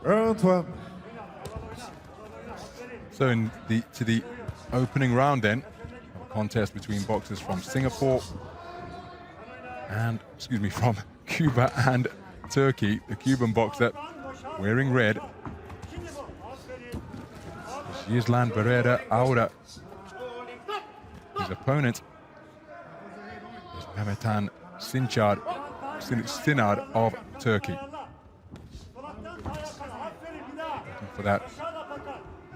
Round one. So to the opening round then, a contest between boxers from Singapore and, from Cuba and Turkey. The Cuban boxer wearing red. Island Barrera Aura. His opponent is Mehmetan Sinar of Turkey. Looking for that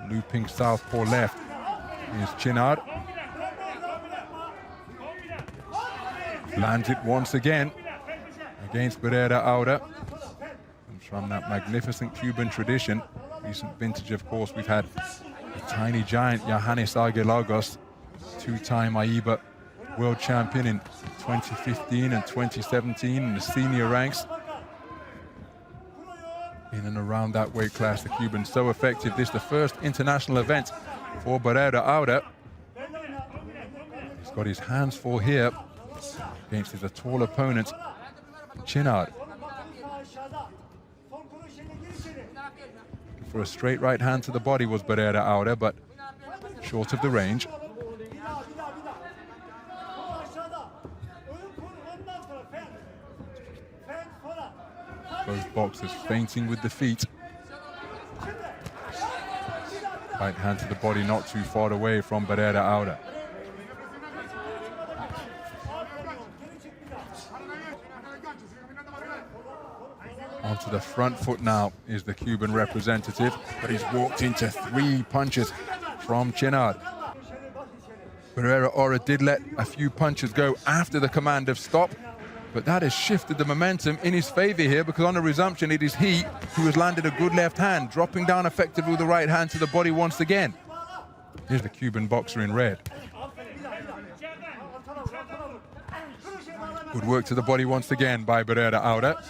looping southpaw left is Çınar. Lands it once again against Barrera Aura. Comes from that magnificent Cuban tradition. Recent vintage, of course, we've had the tiny giant Johannes Argelagos, two-time AİBA world champion in 2015 and 2017 in the senior ranks. In and around that weight class, the Cuban's so effective. This is the first international event for Barrera Aura. He's got his hands full here against his tall opponent, Çınar. For a straight right hand to the body was Barrera Aura, but short of the range. Both boxers feinting with the feet. Right hand to the body, not too far away from Barrera Aura. Onto the front foot now is the Cuban representative, but he's walked into 3 punches from Çınar. Barrera Aura did let a few punches go after the command of stop, but that has shifted the momentum in his favor here, because on the resumption it is he who has landed a good left hand, dropping down effectively with the right hand to the body once again. Here's the Cuban boxer in red. Good work to the body once again by Barrera Aura.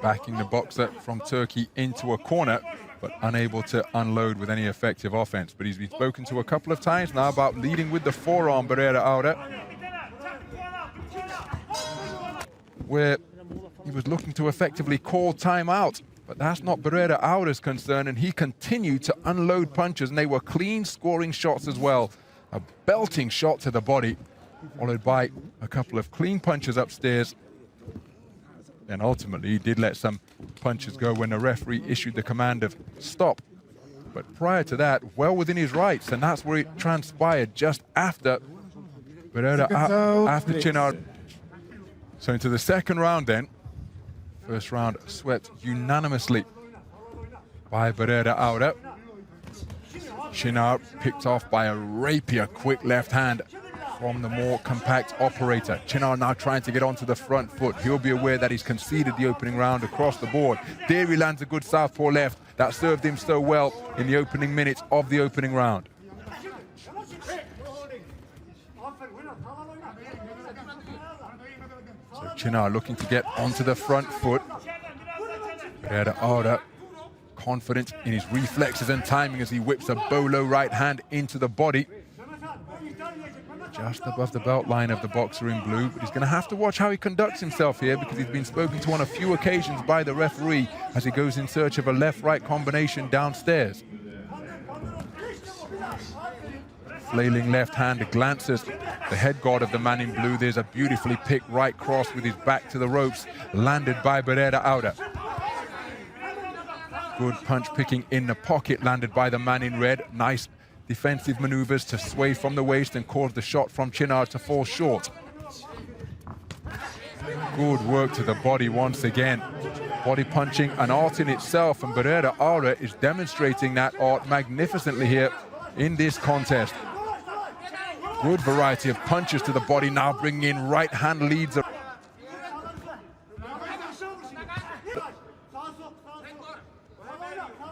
Backing the boxer from Turkey into a corner, but unable to unload with any effective offense. But he's been spoken to a couple of times now about leading with the forearm, Barrera Aura, where he was looking to effectively call time out. But that's not Barrera Aura's concern, and he continued to unload punches, and they were clean scoring shots as well. A belting shot to the body, followed by a couple of clean punches upstairs. And ultimately, he did let some punches go when the referee issued the command of stop. But prior to that, well within his rights, and that's where it transpired just after Barrera, after Çınar. So into the second round then. First round swept unanimously by Barrera Aura. Çınar picked off by a rapier quick left hand from the more compact operator. Çınar now trying to get onto the front foot. He'll be aware that he's conceded the opening round across the board. There he lands a good southpaw left that served him so well in the opening minutes of the opening round. So Çınar looking to get onto the front foot. Barrera Aura confident in his reflexes and timing as he whips a bolo right hand into the body. Just above the belt line of the boxer in blue, but he's going to have to watch how he conducts himself here, because he's been spoken to on a few occasions by the referee as he goes in search of a left-right combination downstairs. Flailing left hand glances the head guard of the man in blue. There's a beautifully picked right cross with his back to the ropes, landed by Barrera Aura. Good punch picking in the pocket, landed by the man in red. Nice defensive maneuvers to sway from the waist and cause the shot from Çınar to fall short. Good work to the body once again. Body punching, an art in itself, and Barrera Aura is demonstrating that art magnificently here in this contest. Good variety of punches to the body, now bringing in right hand leads.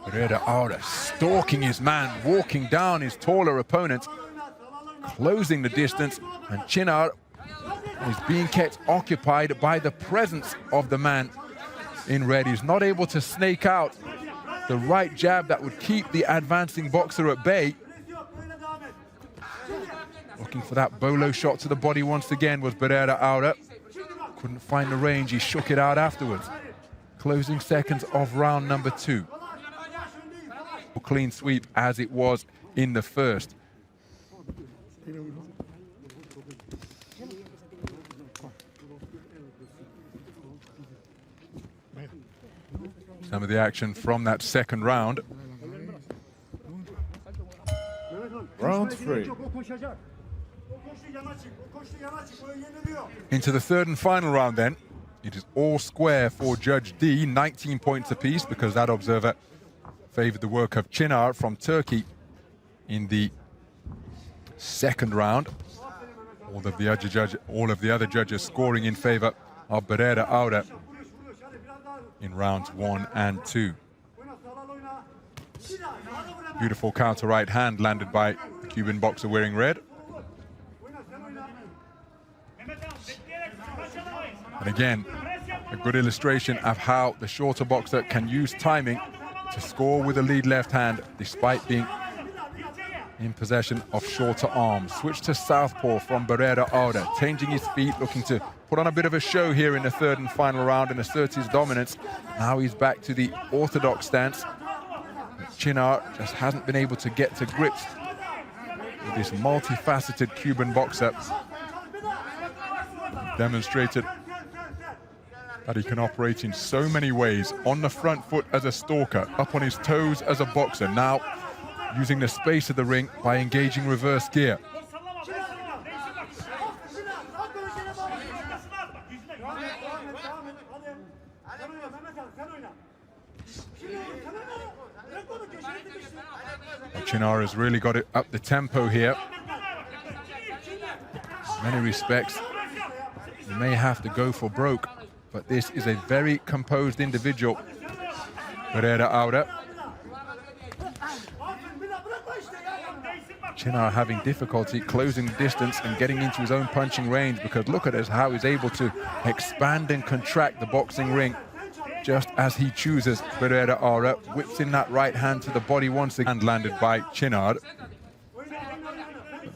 Barrera Aura stalking his man, walking down his taller opponent, closing the distance, and Çınar is being kept occupied by the presence of the man in red. He's not able to snake out the right jab that would keep the advancing boxer at bay. Looking for that bolo shot to the body once again was Barrera Aura. Couldn't find the range, he shook it out afterwards. Closing seconds of round number 2. Clean sweep as it was in the first. Some of the action from that second round. Round 3. Into the third and final round then. It is all square for Judge D, 19 points apiece, because that observer favored the work of Çınar from Turkey in the second round. All of the other judges scoring in favor of Barrera Aura in rounds 1 and 2. Beautiful counter right hand landed by the Cuban boxer wearing red. And again, a good illustration of how the shorter boxer can use timing to score with a lead left hand despite being in possession of shorter arms. Switch to southpaw from Barrera Aura, changing his feet, looking to put on a bit of a show here in the third and final round and asserts his dominance. Now he's back to the orthodox stance. Çınar just hasn't been able to get to grips with this multifaceted Cuban boxer. Demonstrated that he can operate in so many ways. On the front foot as a stalker, up on his toes as a boxer. Now using the space of the ring by engaging reverse gear. Çınar has really got it up the tempo here. In many respects, he may have to go for broke, but this is a very composed individual, Barrera Aura. Çınar having difficulty closing the distance and getting into his own punching range, because look at how he's able to expand and contract the boxing ring just as he chooses. Barrera Aura whips in that right hand to the body once again, landed by Çınar.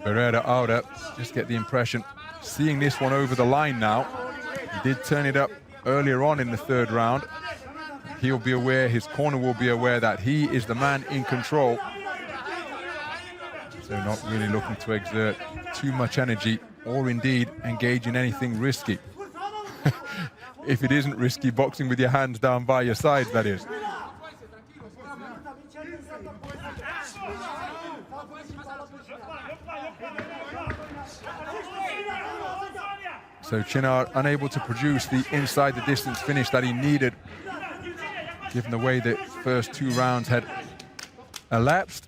Barrera Aura, just get the impression, seeing this one over the line now. He did turn it up earlier on in the third round. He'll be aware, his corner will be aware that he is the man in control. So not really looking to exert too much energy or indeed engage in anything risky. If it isn't risky, boxing with your hands down by your sides, that is. So Çınar unable to produce the inside the distance finish that he needed, given the way the first 2 rounds had elapsed.